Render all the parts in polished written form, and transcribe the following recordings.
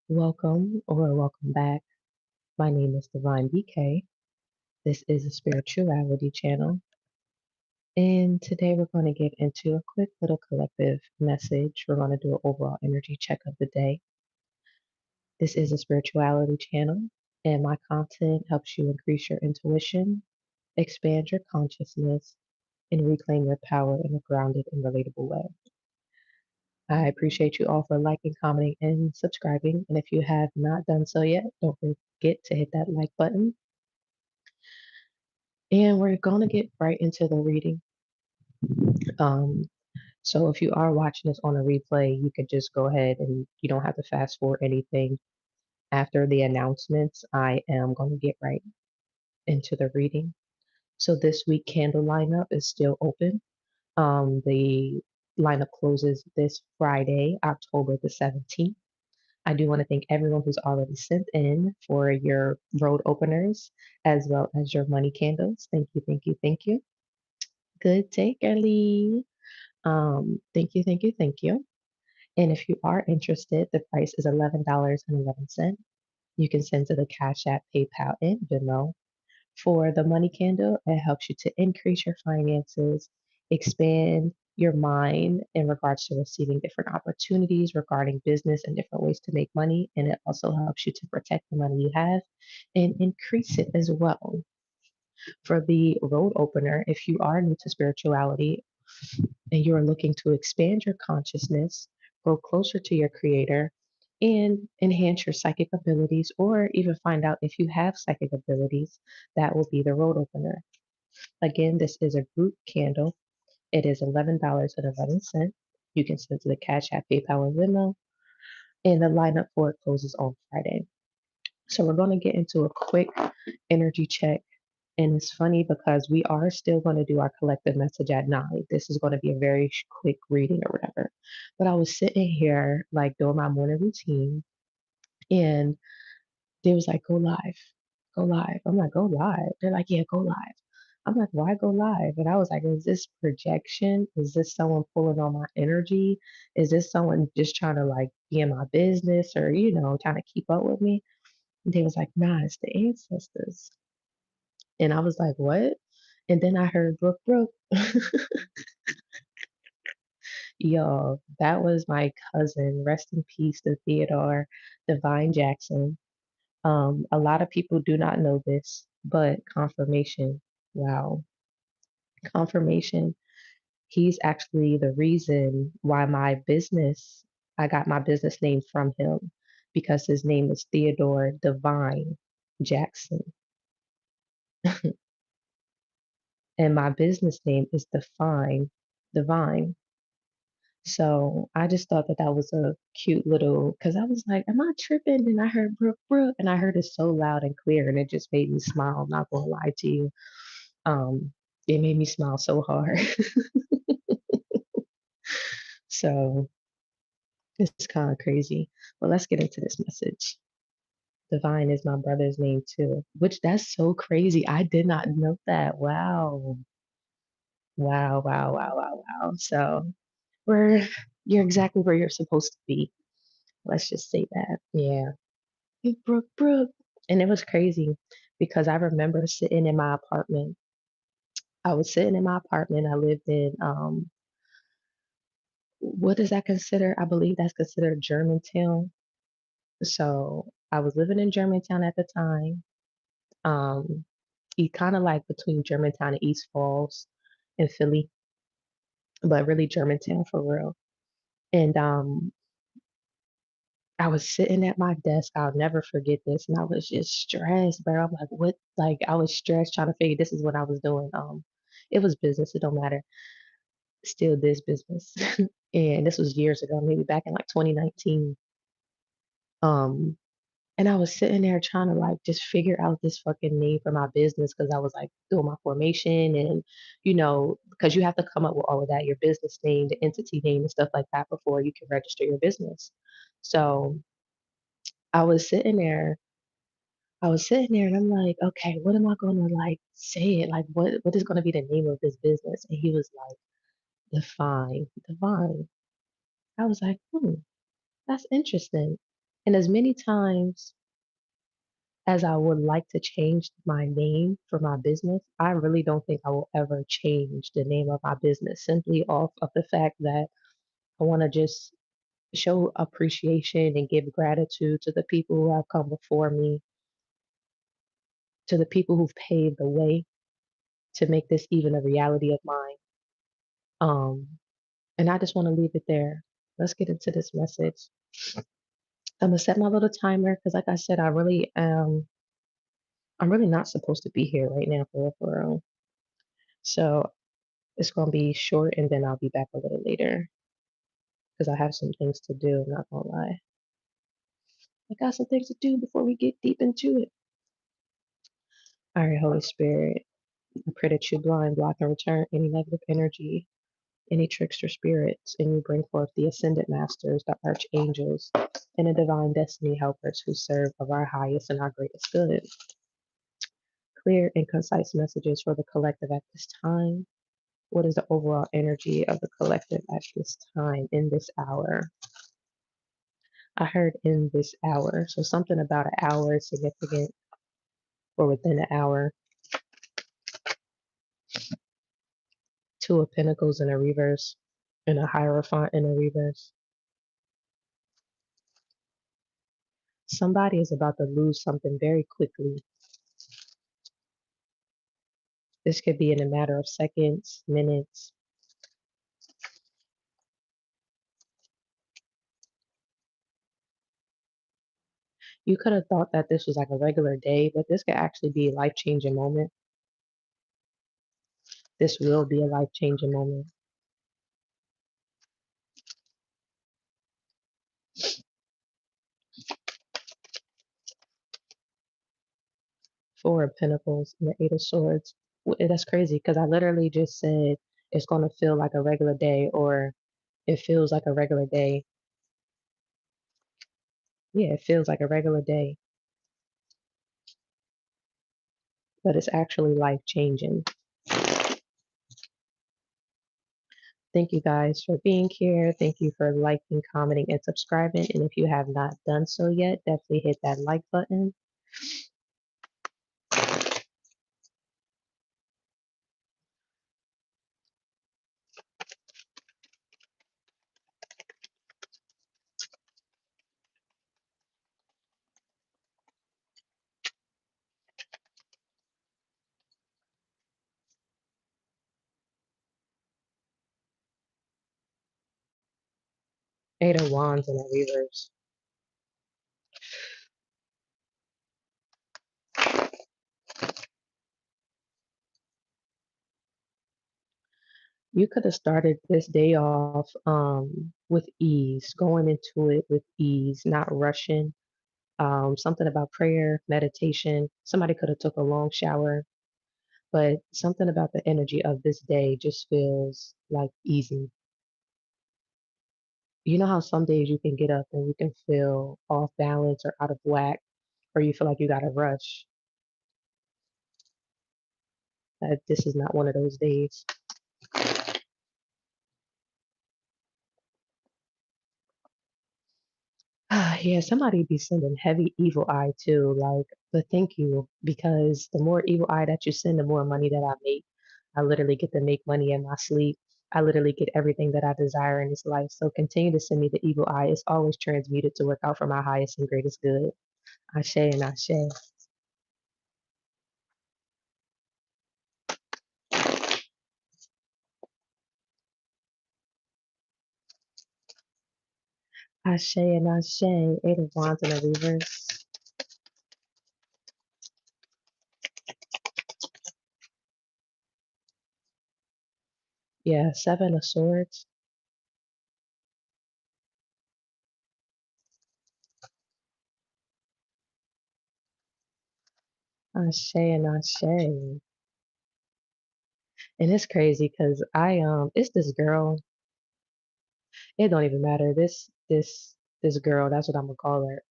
Welcome or welcome back. My name is Divine BK. This is a spirituality channel, and today we're going to get into a quick little collective message. We're going to do an overall energy check of the day. This is a spirituality channel, and my content helps you increase your intuition, expand your consciousness, and reclaim your power in a grounded and relatable way. I appreciate you all for liking, commenting, and subscribing. And if you have not done so yet, don't forget to hit that like button. And we're going to get right into the reading. Um, so if you are watching this on a replay, you could just go ahead and you don't have to fast forward anything. After the announcements, I am going to get right into the reading. So this week candle lineup is still open. The lineup closes this Friday, October the 17th. I do want to thank everyone who's already sent in for your road openers as well as your money candles. Thank you, thank you, thank you. Good day, girly. Thank you, thank you, thank you. And if you are interested, the price is $11.11. You can send to the Cash App, PayPal, and Venmo. For the money candle, it helps you to increase your finances, expand your mind in regards to receiving different opportunities regarding business and different ways to make money. And it also helps you to protect the money you have and increase it as well. For the road opener, if you are new to spirituality, and you are looking to expand your consciousness, grow closer to your creator, and enhance your psychic abilities, or even find out if you have psychic abilities, that will be the road opener. Again, this is a group candle. It is $11.11. You can send to the Cash App, PayPal, and Venmo, and the lineup for it closes on Friday. So we're going to get into a quick energy check. And it's funny because we are still going to do our collective message at 9. This is going to be a very quick reading or whatever. But I was sitting here, like, doing my morning routine, and they was like, go live, go live. I'm like, go live. They're like, yeah, go live. I'm like, why go live? And I was like, is this projection? Is this someone pulling on my energy? Is this someone just trying to, like, be in my business or, trying to keep up with me? And they was like, nah, it's the ancestors. And I was like, what? And then I heard Brooke Brooke. Y'all, that was my cousin. Rest in peace to Theodore Divine Jackson. A lot of people do not know this, but confirmation. Wow. Confirmation. He's actually the reason why I got my business name from him because his name is Theodore Divine Jackson. And my business name is Define Divine. So I just thought that that was a cute little, because I was like, am I tripping? And I heard Brooke, Brooke, and I heard it so loud and clear, and it just made me smile. I'm not gonna lie to you. Um, it made me smile so hard. So it's kind of crazy. But let's get into this message. Divine is my brother's name too, which that's so crazy. I did not know that. Wow. Wow, wow, wow, wow, wow. So we're you're exactly where you're supposed to be. Let's just say that. Yeah. Hey, Brooke, Brooke. And it was crazy because I remember sitting in my apartment. I was sitting in my apartment. I lived in, what is that considered? I believe that's considered Germantown. So I was living in Germantown at the time. Um, kind of like between Germantown and East Falls in Philly, but really Germantown for real. And I was sitting at my desk. I'll never forget this. And I was just stressed, bro. I'm like, what? Like, I was stressed trying to figure this is what I was doing. It was business. It don't matter. Still this business. And this was years ago, maybe back in like 2019. Um, and I was sitting there trying to like just figure out this fucking name for my business because I was like doing my formation and because you have to come up with all of that, your business name, the entity name and stuff like that before you can register your business. So I was sitting there I was sitting there and I'm like, okay, what am I gonna like say it? Like what is gonna be the name of this business? And he was like, Define, Divine. I was like, that's interesting. And as many times as I would like to change my name for my business, I really don't think I will ever change the name of my business simply off of the fact that I want to just show appreciation and give gratitude to the people who have come before me, to the people who've paved the way to make this even a reality of mine. Um, and I just want to leave it there. Let's get into this message. I'm gonna set my little timer because, like I said, I really am. I'm really not supposed to be here right now for real, for real. So it's gonna be short, and then I'll be back a little later because I have some things to do. I'm not gonna lie. I got some things to do before we get deep into it. All right, Holy Spirit, I pray that you blind, block, and return any negative energy, any trickster spirits, and you bring forth the ascended masters, the archangels, and the divine destiny helpers who serve of our highest and our greatest good. Clear and concise messages for the collective at this time. What is the overall energy of the collective at this time in this hour? I heard in this hour, so something about an hour is significant or within an hour. Two of Pentacles in a reverse and a Hierophant in a reverse. Somebody is about to lose something very quickly. This could be in a matter of seconds, minutes. You could have thought that this was like a regular day, but this could actually be a life-changing moment. This will be a life-changing moment. Four of Pentacles and the Eight of Swords. That's crazy because I literally just said it's going to feel like a regular day or it feels like a regular day. Yeah, it feels like a regular day, but it's actually life-changing. Thank you guys for being here. Thank you for liking, commenting, and subscribing. And if you have not done so yet, definitely hit that like button. Eight of Wands in a reverse. You could have started this day off with ease, going into it with ease, not rushing. Something about prayer, meditation. Somebody could have took a long shower, but something about the energy of this day just feels like easy. You know how some days you can get up and you can feel off balance or out of whack, or you feel like you gotta rush. This is not one of those days. Yeah, somebody be sending heavy evil eye too. Like, but thank you because the more evil eye that you send, the more money that I make. I literally get to make money in my sleep. I literally get everything that I desire in this life. So continue to send me the evil eye. It's always transmuted to work out for my highest and greatest good. Ashe and Ashe. Ashe and Ashe. Eight of Wands in a reverse. Yeah, Seven of Swords. Ashe and Ashe. And it's crazy because it's this girl. It don't even matter. This girl, that's what I'm gonna call her.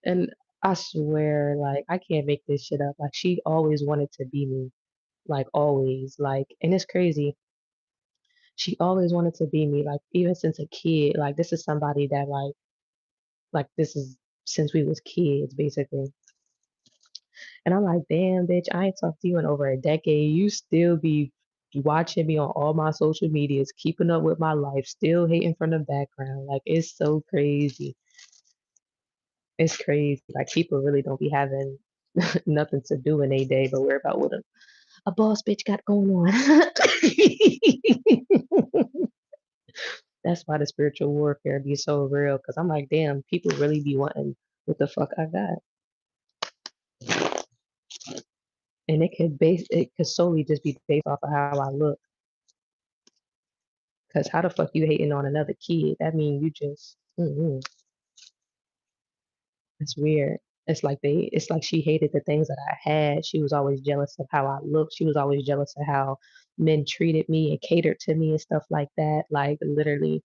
And I swear, like I can't make this shit up. Like she always wanted to be me. Like always. Like and it's crazy. She always wanted to be me, like even since a kid. Like this is somebody that like this is since we was kids basically. And I'm like, damn, bitch, I ain't talked to you in over a decade. You still be watching me on all my social medias, keeping up with my life, still hating from the background. Like it's so crazy. It's crazy. Like people really don't be having nothing to do in a day but worry about what a boss bitch got going on. That's why the spiritual warfare be so real. Cause I'm like, damn, people really be wanting what the fuck I got. And it could solely just be based off of how I look. Cause how the fuck you hating on another kid? That mean you just it's weird. It's like she hated the things that I had. She was always jealous of how I looked. She was always jealous of how men treated me and catered to me and stuff like that. Like literally,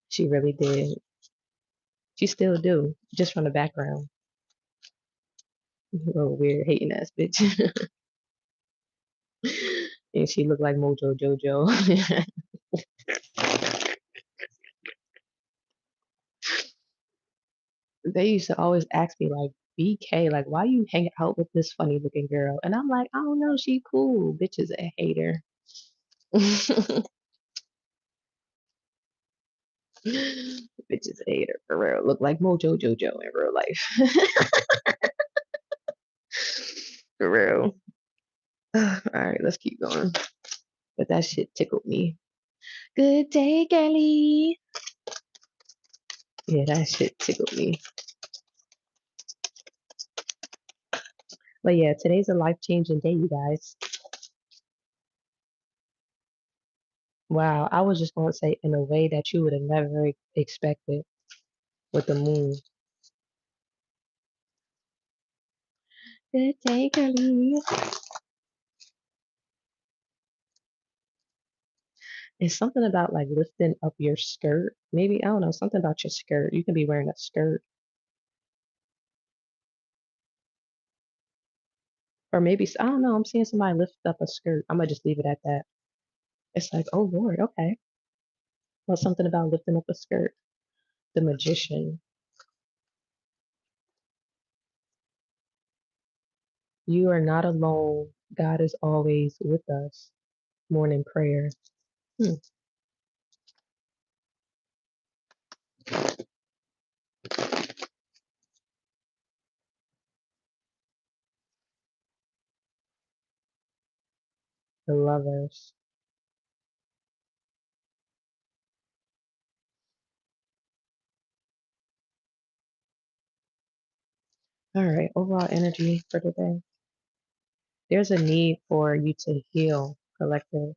she really did. She still do, just from the background. Little weird hating ass bitch. And she looked like Mojo Jojo. They used to always ask me like, BK, like why you hang out with this funny looking girl? And I'm like, I don't know, she cool. Bitch is a hater. Bitch is a hater for real. Look like Mojo Jojo in real life. For real. All right, let's keep going. But that shit tickled me. Good day, girlie. Yeah, that shit tickled me. But yeah, today's a life-changing day, you guys. Wow, I was just going to say in a way that you would have never expected with the moon. Good day, girlie. It's something about like lifting up your skirt. Maybe, I don't know, something about your skirt. You can be wearing a skirt. Or maybe, I don't know, I'm seeing somebody lift up a skirt. I'm gonna just leave it at that. It's like, oh Lord, okay. Well, something about lifting up a skirt. The magician. You are not alone. God is always with us. Morning prayer. Hmm. The lovers. All right, overall energy for today. There's a need for you to heal, collective.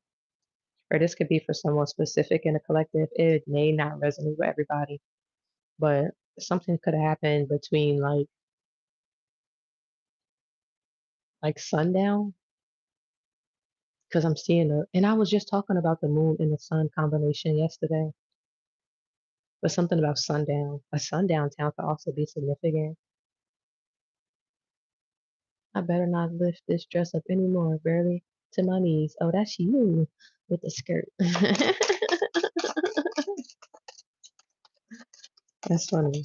Or this could be for someone specific in a collective. It may not resonate with everybody, but something could happen between like sundown, because I'm seeing and I was just talking about the moon and the sun combination yesterday, but something about sundown. A sundown town could also be significant. I better not lift this dress up anymore, barely to my knees. Oh, that's you with the skirt. That's funny.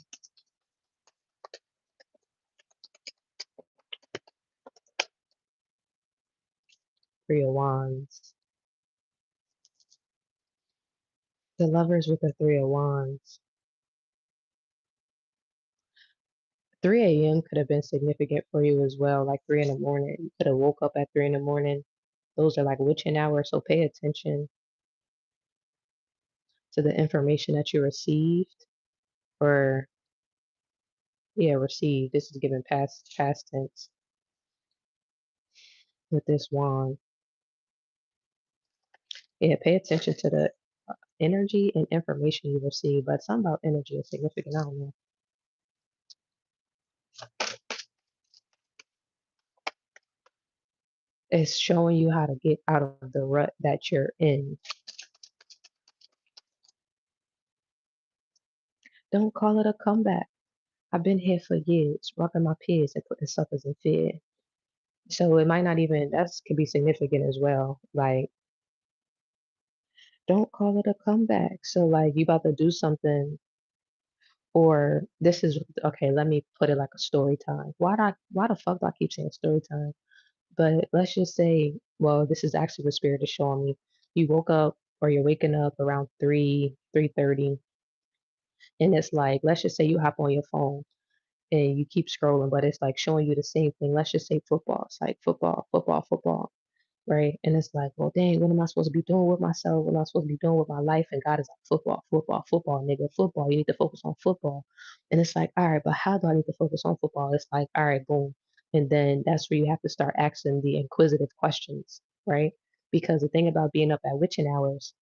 Three of Wands. The lovers with the Three of Wands. 3 a.m. could have been significant for you as well, like 3 in the morning. You could have woke up at 3 in the morning. Those are like witching hours, so pay attention to the information that you received or yeah, received. This is given past tense with this wand. Yeah, pay attention to the energy and information you receive, but something about energy is significant. I don't know. It's showing you how to get out of the rut that you're in. Don't call it a comeback. I've been here for years, rocking my peers and putting suckers in fear. So it might not even, that could be significant as well. Like Don't call it a comeback. So like you about to do something or this is okay, let me put it like a story time. Why the fuck do I keep saying story time? But let's just say, well, this is actually what spirit is showing me. You woke up or you're waking up around 3:30, and it's like, let's just say you hop on your phone and you keep scrolling, but it's like showing you the same thing. Let's just say football. It's like football, football, football, right? And it's like, well, dang, what am I supposed to be doing with myself? What am I supposed to be doing with my life? And God is like, football, football, football, nigga, football. You need to focus on football. And it's like, all right, but how do I need to focus on football? It's like, all right, boom. And then that's where you have to start asking the inquisitive questions, right? Because the thing about being up at witching hours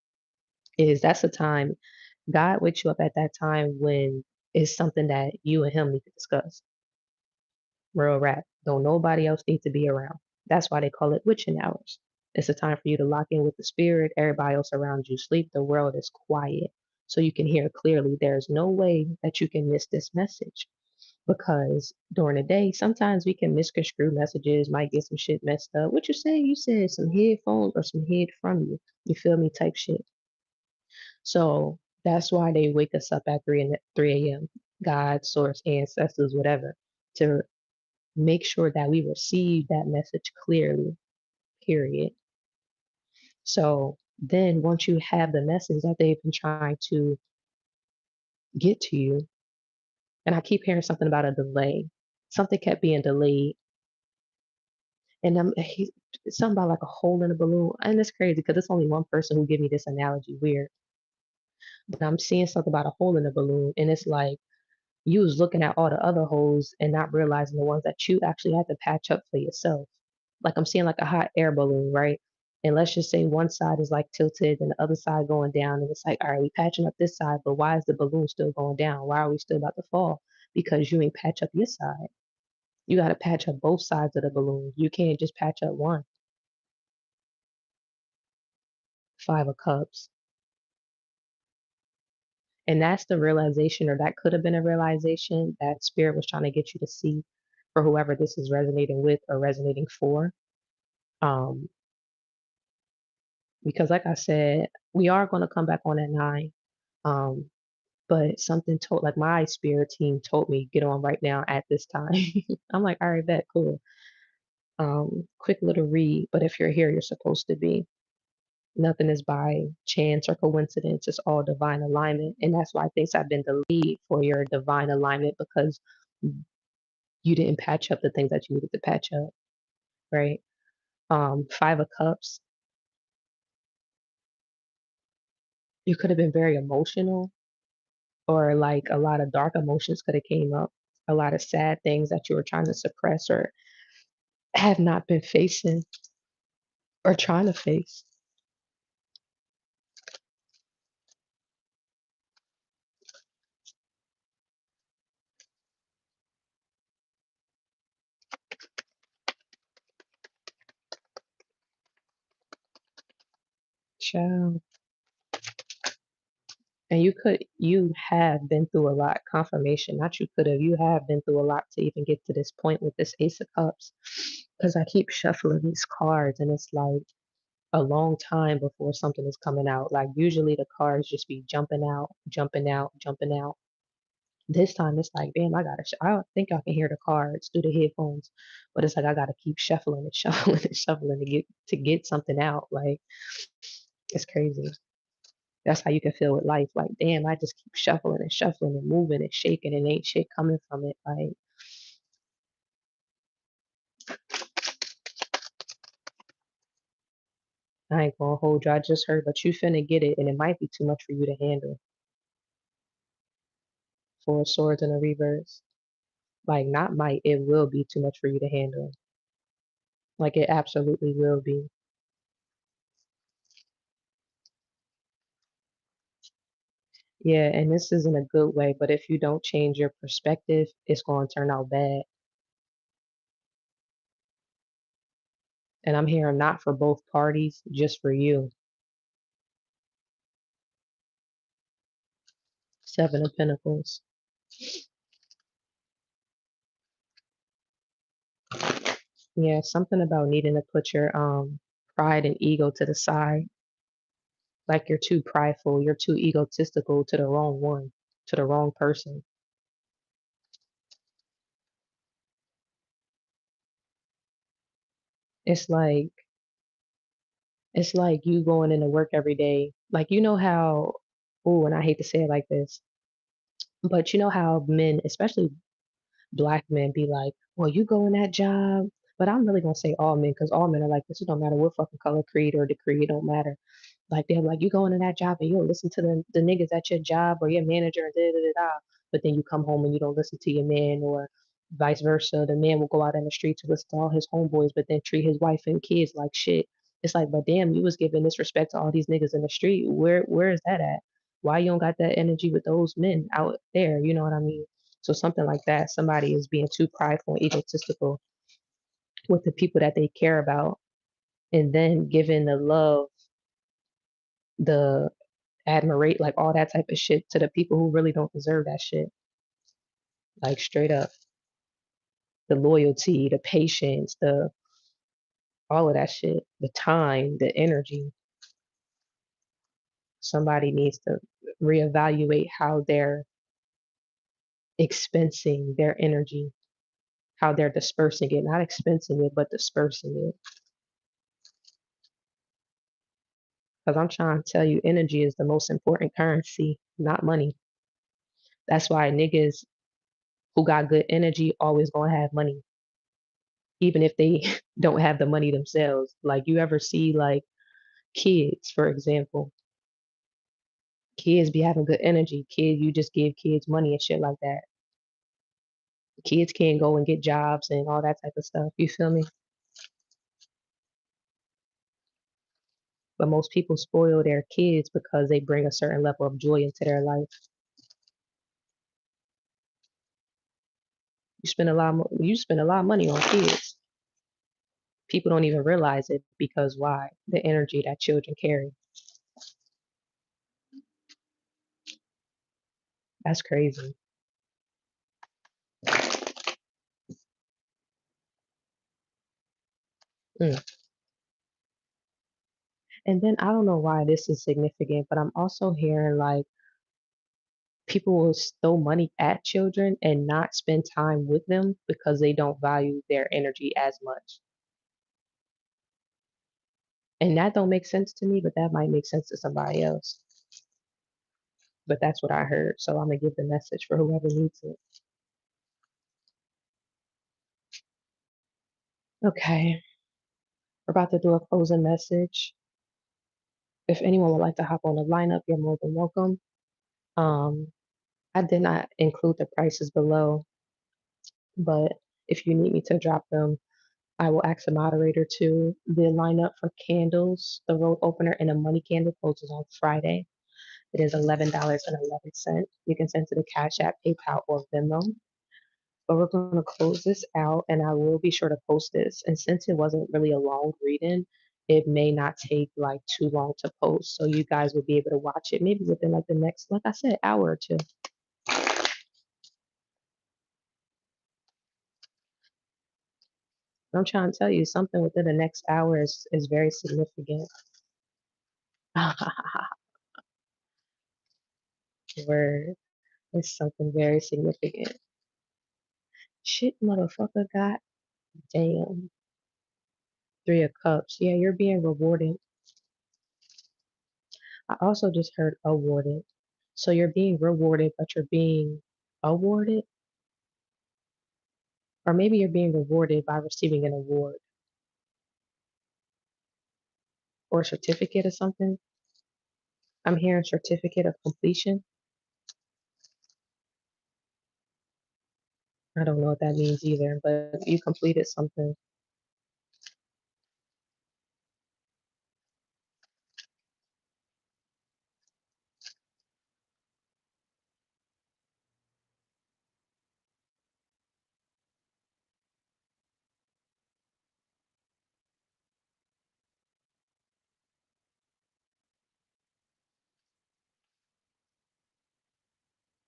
is that's the time God wakes you up at that time when it's something that you and him need to discuss. Real rap. Don't nobody else need to be around. That's why they call it witching hours. It's a time for you to lock in with the spirit. Everybody else around you sleep. The world is quiet. So you can hear clearly. There's no way that you can miss this message. Because during the day, sometimes we can misconstrue messages, might get some shit messed up. What you say? You said some headphones or some head from you. You feel me? Type shit. So that's why they wake us up at 3 a.m. God, source, ancestors, whatever, to make sure that we receive that message clearly, period. So then once you have the message that they've been trying to get to you, and I keep hearing something about a delay. Something kept being delayed. And something about like a hole in a balloon. And it's crazy because it's only one person who gave me this analogy weird. But I'm seeing something about a hole in a balloon. And it's like you was looking at all the other holes and not realizing the ones that you actually had to patch up for yourself. Like I'm seeing like a hot air balloon, right? And let's just say one side is like tilted and the other side going down. And it's like, all right, we patching up this side, but why is the balloon still going down? Why are we still about to fall? Because you ain't patch up your side. You got to patch up both sides of the balloon. You can't just patch up one. Five of Cups. And that's the realization, or that could have been a realization that Spirit was trying to get you to see for whoever this is resonating with or resonating for. Um, because like I said, we are going to come back on at 9. Um, but something told, like my spirit team told me, get on right now at this time. I'm like, all right, bet, cool. Quick little read, but if you're here, you're supposed to be. Nothing is by chance or coincidence. It's all divine alignment. And that's why things have been delayed for your divine alignment because you didn't patch up the things that you needed to patch up, right? Five of Cups, you could have been very emotional or like a lot of dark emotions could have came up, a lot of sad things that you were trying to suppress or have not been facing or trying to face. Child. And you have been through a lot. Confirmation, not you could have, you have been through a lot to even get to this point with this Ace of Cups. Because I keep shuffling these cards and it's like a long time before something is coming out. Like usually the cards just be jumping out, jumping out, jumping out. This time it's like, damn, I don't think I can hear the cards through the headphones, but it's like I gotta keep shuffling and shuffling and shuffling to get something out. Like it's crazy. That's how you can feel with life. Like, damn, I just keep shuffling and shuffling and moving and shaking and ain't shit coming from it. Like, I ain't gonna hold you. I just heard, but you finna get it, and it might be too much for you to handle. Four swords in a reverse. Like, not might, it will be too much for you to handle. Like, it absolutely will be. Yeah, and this isn't a good way, but if you don't change your perspective, it's going to turn out bad. And I'm here not for both parties, just for you. Seven of Pentacles. Yeah, something about needing to put your pride and ego to the side. Like you're too prideful, you're too egotistical to the wrong one, to the wrong person. It's like it's like you going into work every day. Like you know how, oh, and I hate to say it like this, but you know how men, especially black men, be like, well, you go in that job. But I'm really gonna say all men, because all men are like this. It don't matter what fucking color, creed, or decree. It don't matter. Like they're like, you go into that job and you don't listen to the niggas at your job or your manager and da da da da. But then you come home and you don't listen to your man or vice versa. The man will go out in the street to listen to all his homeboys, but then treat his wife and kids like shit. It's like, but damn, you was giving this respect to all these niggas in the street. Where is that at? Why you don't got that energy with those men out there? You know what I mean? So something like that, somebody is being too prideful and egotistical with the people that they care about, and then giving the love, the admirate, like all that type of shit to the people who really don't deserve that shit. Like straight up, the loyalty, the patience, the all of that shit, the time, the energy. Somebody needs to reevaluate how they're expensing their energy, how they're dispersing it, not expensing it, but dispersing it. Because I'm trying to tell you, energy is the most important currency, not money. That's why niggas who got good energy always gonna have money, even if they don't have the money themselves. Like you ever see like kids, for example, kids be having good energy. Kids, you just give kids money and shit like that. Kids can't go and get jobs and all that type of stuff. You feel me? But most people spoil their kids because they bring a certain level of joy into their life. You spend a lot of money on kids. People don't even realize it because why? The energy that children carry. That's crazy. Mm. And then I don't know why this is significant, but I'm also hearing like people will throw money at children and not spend time with them because they don't value their energy as much. And that don't make sense to me, but that might make sense to somebody else. But that's what I heard. So I'm gonna give the message for whoever needs it. Okay. We're about to do a closing message. If anyone would like to hop on the lineup, you're more than welcome. Um, I did not include the prices below, but if you need me to drop them, I will ask the moderator to. The lineup for candles, the road opener, and a money candle closes on Friday. It is $11.11. You can send to the Cash App, PayPal, or Venmo. But we're going to close this out, and I will be sure to post this. And since it wasn't really a long reading, it may not take like too long to post, so you guys will be able to watch it maybe within like the next, like I said, hour or two. I'm trying to tell you something within the next hour is very significant. Word is something very significant. Shit, motherfucker, god damn. Three of Cups. Yeah, you're being rewarded. I also just heard awarded. So you're being rewarded, but you're being awarded, or maybe you're being rewarded by receiving an award or a certificate or something. I'm hearing certificate of completion. I don't know what that means either, but you completed something.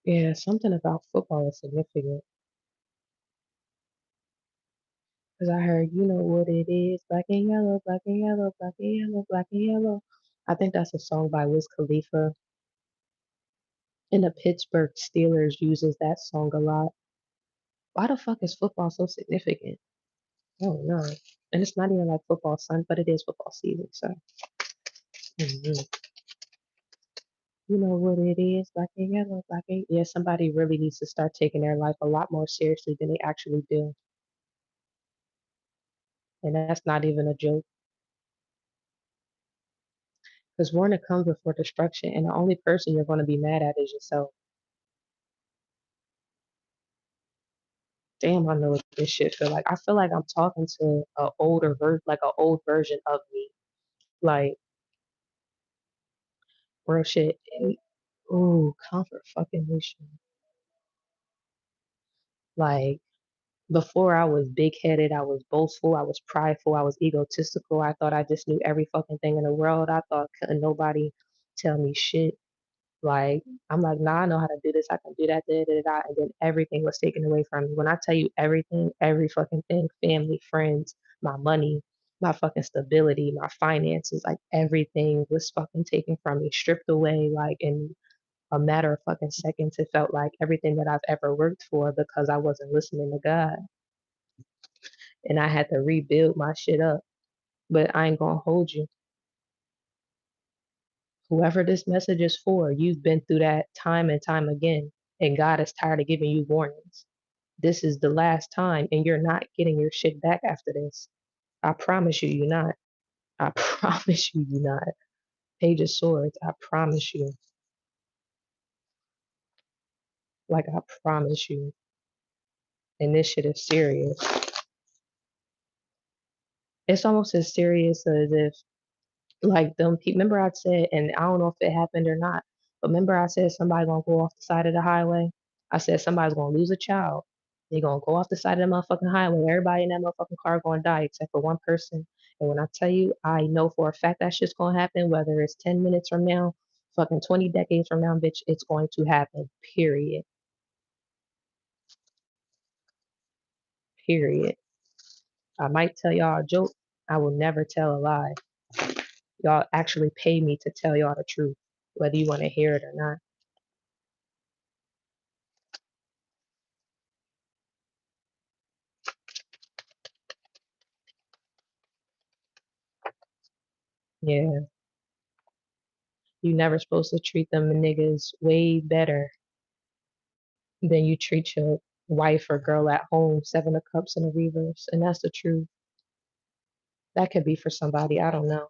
Yeah, something about football is significant. Because I heard, you know what it is, black and yellow, black and yellow, black and yellow, black and yellow. I think that's a song by Wiz Khalifa. And the Pittsburgh Steelers uses that song a lot. Why the fuck is football so significant? Oh no. And it's not even like football Sun, but it is football season, so mhm. You know what it is, black and yellow, black and yeah, somebody really needs to start taking their life a lot more seriously than they actually do. And that's not even a joke. Because warning comes before destruction, and the only person you're going to be mad at is yourself. Damn, I know what this shit feel like. I feel like I'm talking to like an old version of me, like real shit. Ooh, comfort fucking nation. Like before, I was big headed, I was boastful, I was prideful, I was egotistical. I thought I just knew every fucking thing in the world. I thought couldn't nobody tell me shit. Like, I'm like, nah, I know how to do this. I can do that, da, da, da, da. And then everything was taken away from me. When I tell you everything, every fucking thing, family, friends, my money, my fucking stability, my finances, like everything was fucking taken from me, stripped away, like in a matter of fucking seconds. It felt like everything that I've ever worked for because I wasn't listening to God. And I had to rebuild my shit up. But I ain't gonna hold you. Whoever this message is for, you've been through that time and time again, and God is tired of giving you warnings. This is the last time, and you're not getting your shit back after this. I promise you, you're not. I promise you, you're not. Page of Swords, I promise you. Like, I promise you. And this shit is serious. It's almost as serious as if like them people, remember I said, and I don't know if it happened or not, but remember I said somebody gonna go off the side of the highway? I said somebody's gonna lose a child. They're gonna go off the side of the motherfucking highway. Everybody in that motherfucking car gonna die except for one person. And when I tell you, I know for a fact that shit's gonna happen, whether it's 10 minutes from now, fucking 20 decades from now, bitch, it's going to happen. Period. Period. I might tell y'all a joke. I will never tell a lie. Y'all actually pay me to tell y'all the truth, whether you want to hear it or not. Yeah. You never supposed to treat them niggas way better than you treat your wife or girl at home, seven of cups in the reverse. And that's the truth. That could be for somebody. I don't know.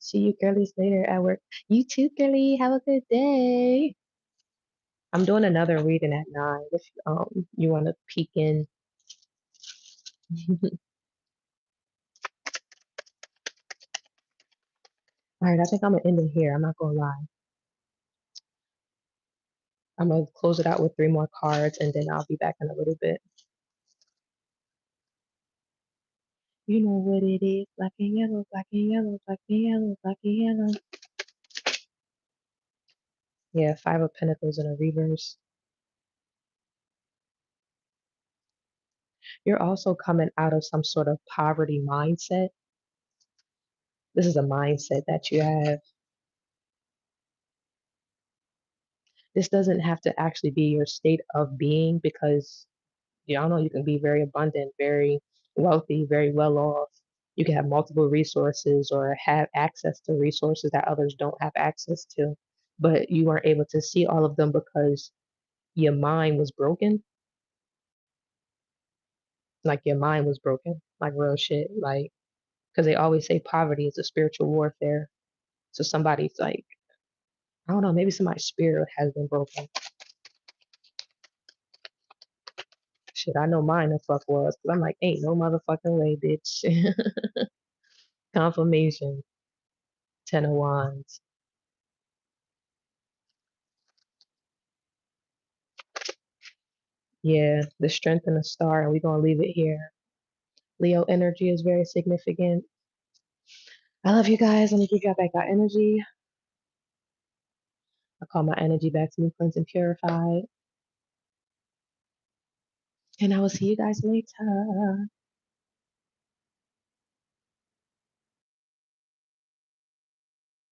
See you girlies later at work. You too, girly. Have a good day. I'm doing another reading at 9 if you want to peek in. All right, I think I'm gonna end it here. I'm not gonna lie. I'm gonna close it out with 3 more cards and then I'll be back in a little bit. You know what it is. Black and yellow, black and yellow, black and yellow, black and yellow. Yeah, 5 of Pentacles in a reverse. You're also coming out of some sort of poverty mindset. This is a mindset that you have. This doesn't have to actually be your state of being because y'all know you can be very abundant, very wealthy, very well off. You can have multiple resources or have access to resources that others don't have access to, but you weren't able to see all of them because your mind was broken. Like your mind was broken, like real shit. Like, because they always say poverty is a spiritual warfare. So somebody's like, I don't know, maybe somebody's spirit has been broken. Shit, I know mine the fuck was. Cause I'm like, ain't no motherfucking way, bitch. Confirmation. 10 of Wands. Yeah, the strength in the star, and we're gonna leave it here. Leo energy is very significant. I love you guys. Let me give y'all back our energy. I call my energy back to me, cleansed and purified. And I will see you guys later.